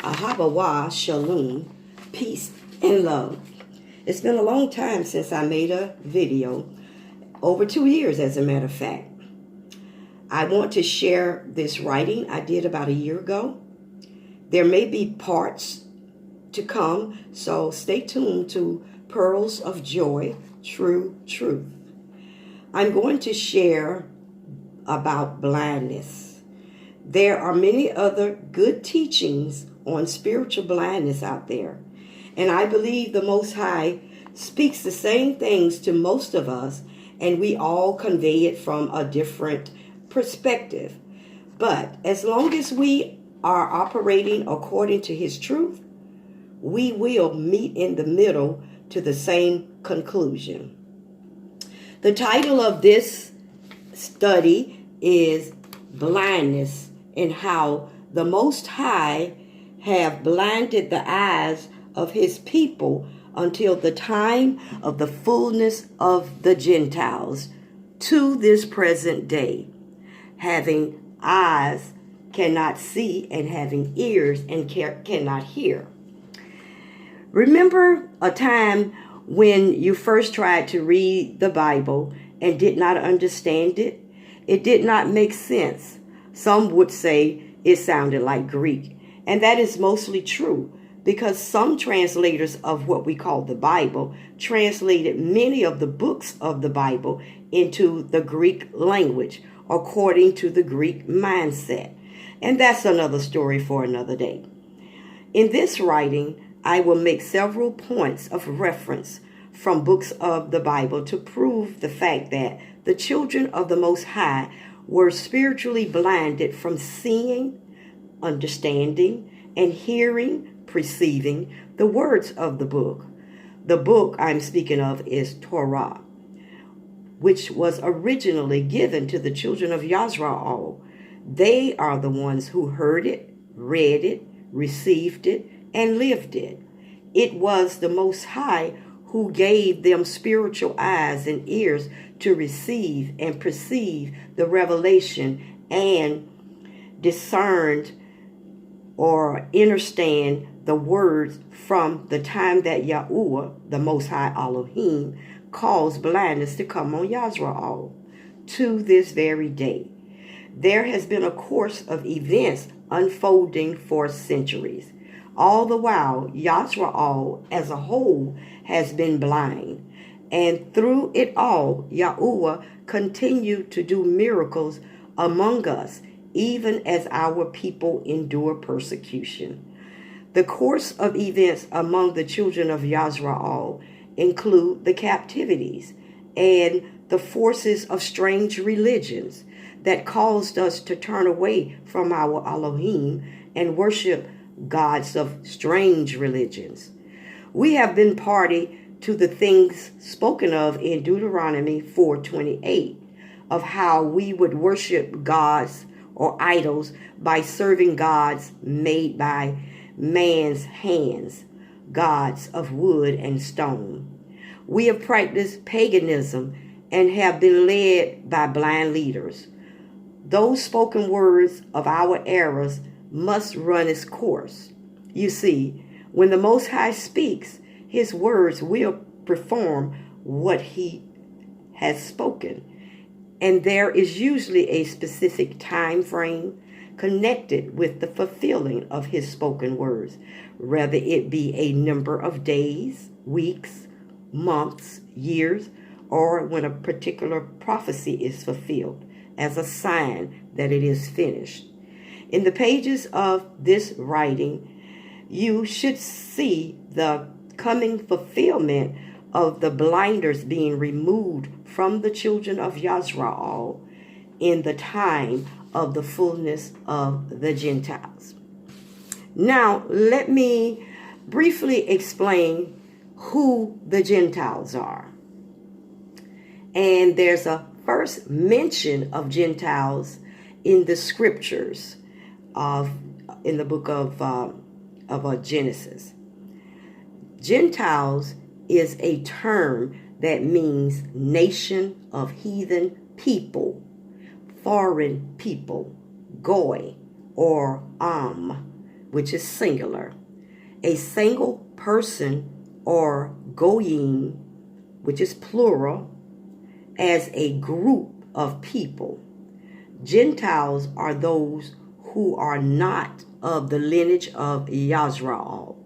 Ahabawa Shalom, peace and love. It's been a long time since I made a video, over 2 years as a matter of fact. I want to share this writing I did about a year ago. There may be parts to come, so stay tuned to Pearls of Joy, Tru-Truth. I'm going to share about blindness. There are many other good teachings on spiritual blindness out there, and I believe the Most High speaks the same things to most of us, and we all convey it from a different perspective. But as long as we are operating according to His truth, we will meet in the middle to the same conclusion. The title of this study is Blindness, and how the Most High have blinded the eyes of His people until the time of the fullness of the Gentiles to this present day. Having eyes cannot see, and having ears and cannot hear. Remember a time when you first tried to read the Bible and did not understand it? It did not make sense. Some would say it sounded like Greek. And that is mostly true, because some translators of what we call the Bible translated many of the books of the Bible into the Greek language according to the Greek mindset. And that's another story for another day. In this writing, I will make several points of reference from books of the Bible to prove the fact that the children of the Most High were spiritually blinded from seeing, understanding, and hearing, perceiving the words of the book. The book I'm speaking of is Torah, which was originally given to the children of Yisrael. They are the ones who heard it, read it, received it, and lived it. It was the Most High who gave them spiritual eyes and ears to receive and perceive the revelation and discerned or understand the words from the time that Yahuwah, the Most High Elohim, caused blindness to come on Yisrael to this very day. There has been a course of events unfolding for centuries. All the while, Yisrael as a whole has been blind. And through it all, Yahuwah continued to do miracles among us, even as our people endure persecution. The course of events among the children of Yisrael include the captivities and the forces of strange religions that caused us to turn away from our Elohim and worship gods of strange religions. We have been party to the things spoken of in Deuteronomy 4:28 of how we would worship gods or idols by serving gods made by man's hands, gods of wood and stone. We have practiced paganism and have been led by blind leaders. Those spoken words of our eras must run its course. You see, when the Most High speaks, His words will perform what He has spoken. And there is usually a specific time frame connected with the fulfilling of His spoken words, whether it be a number of days, weeks, months, years, or when a particular prophecy is fulfilled as a sign that it is finished. In the pages of this writing, you should see the coming fulfillment of the blinders being removed from the children of Yisrael in the time of the fullness of the Gentiles. Now, let me briefly explain who the Gentiles are. And there's a first mention of Gentiles in the scriptures in the book of Genesis. Gentiles is a term that means nation of heathen people, foreign people, goy, or which is singular, a single person, or goyim, which is plural, as a group of people. Gentiles are those who are not of the lineage of Yasrael,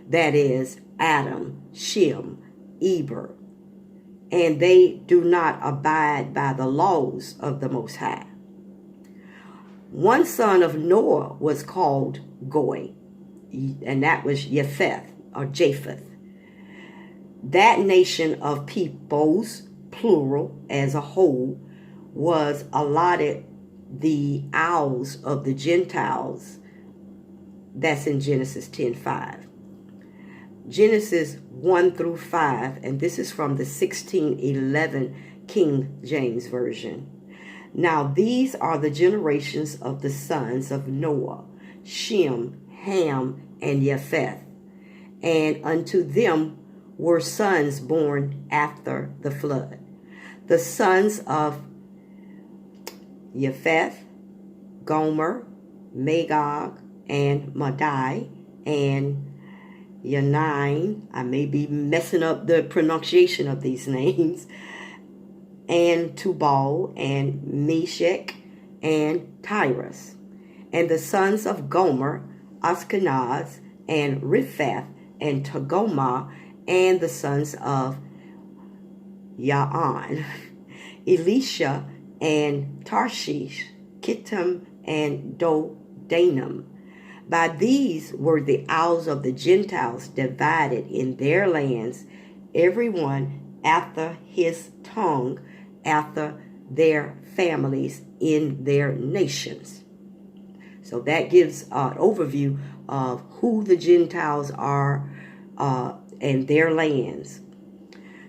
that is, Adam, Shem, Eber, and they do not abide by the laws of the Most High. One son of Noah was called Goy, and that was Japheth, or Japheth. That nation of peoples, plural, as a whole, was allotted the isles of the Gentiles. That's in Genesis 10:5. Genesis 1 through 5, and this is from the 1611 King James Version. Now these are the generations of the sons of Noah, Shem, Ham, and Japheth. And unto them were sons born after the flood. The sons of Japheth, Gomer, Magog, and Madai, and Yanain, I may be messing up the pronunciation of these names, and Tubal, and Meshech, and Tyrus. And the sons of Gomer, Ashkenaz, and Riphath, and Togoma, and the sons of Ya'an, Elisha, and Tarshish, Kittim, and Dodanim. By these were the isles of the Gentiles divided in their lands, every one after his tongue, after their families in their nations. So that gives an overview of who the Gentiles are and their lands.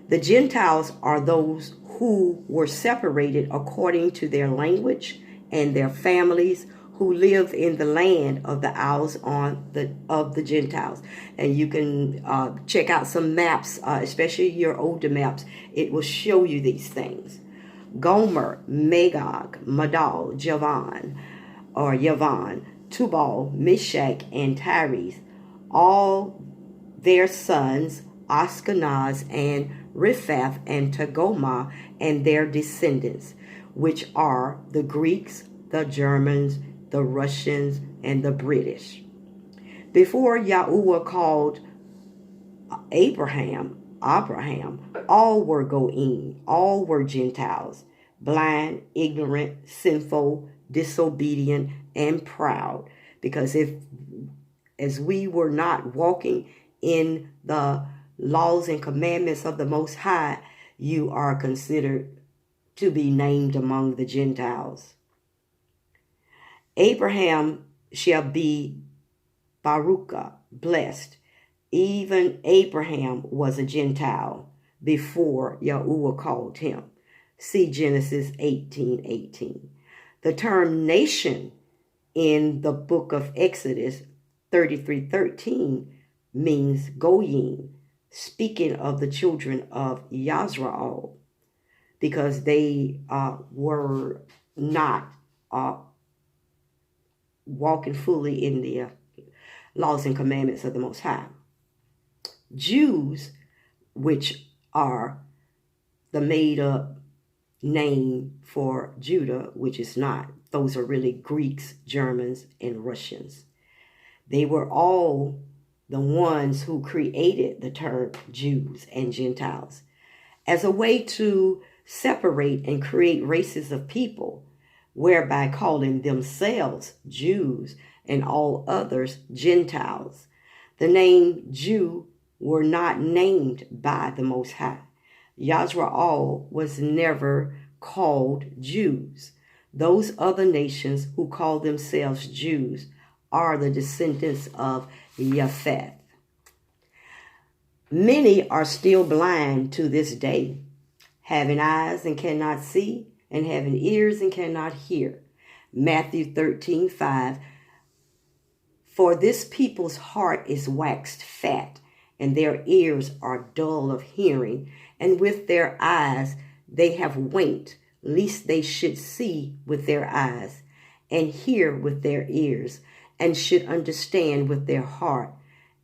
The Gentiles are those who were separated according to their language and their families, who live in the land of the isles of the Gentiles. And you can check out some maps, especially your older maps. It will show you these things. Gomer, Magog, Madal, Javan, Tubal, Meshach, and Tyrus, all their sons, Ashkenaz, and Riphath, and Togoma, and their descendants, which are the Greeks, the Germans, the Russians, and the British. Before Yahuwah called Abraham, all were Goim, all were Gentiles, blind, ignorant, sinful, disobedient, and proud. Because as we were not walking in the laws and commandments of the Most High, you are considered to be named among the Gentiles. Abraham shall be Baruch, blessed. Even Abraham was a Gentile before Yahuwah called him. See Genesis 18:18. The term nation in the book of Exodus 33:13 means Goyim, speaking of the children of Yasrael, because they were not walking fully in the laws and commandments of the Most High. Jews, which are the made-up name for Judah, which is not. Those are really Greeks, Germans, and Russians. They were all the ones who created the term Jews and Gentiles as a way to separate and create races of people, whereby calling themselves Jews and all others Gentiles. The name Jew were not named by the Most High. Yasrael was never called Jews. Those other nations who call themselves Jews are the descendants of Japheth. Many are still blind to this day, having eyes and cannot see, and having ears and cannot hear. Matthew 13:5. For this people's heart is waxed fat, and their ears are dull of hearing, and with their eyes they have winked, lest they should see with their eyes, and hear with their ears, and should understand with their heart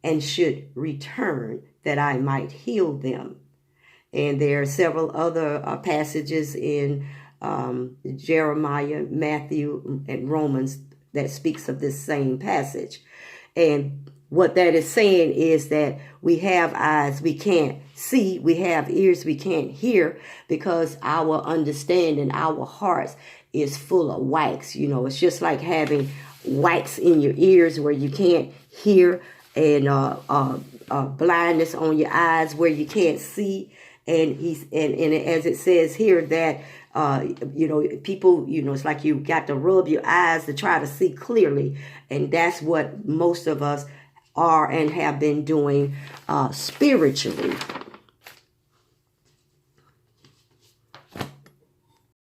and should return that I might heal them. And there are several other passages in Jeremiah, Matthew, and Romans that speaks of this same passage. And what that is saying is that we have eyes we can't see, we have ears we can't hear, because our understanding, our hearts is full of wax. You know, it's just like having wax in your ears where you can't hear, and blindness on your eyes where you can't see. And and as it says here that people, it's like you got to rub your eyes to try to see clearly. And that's what most of us are and have been doing spiritually.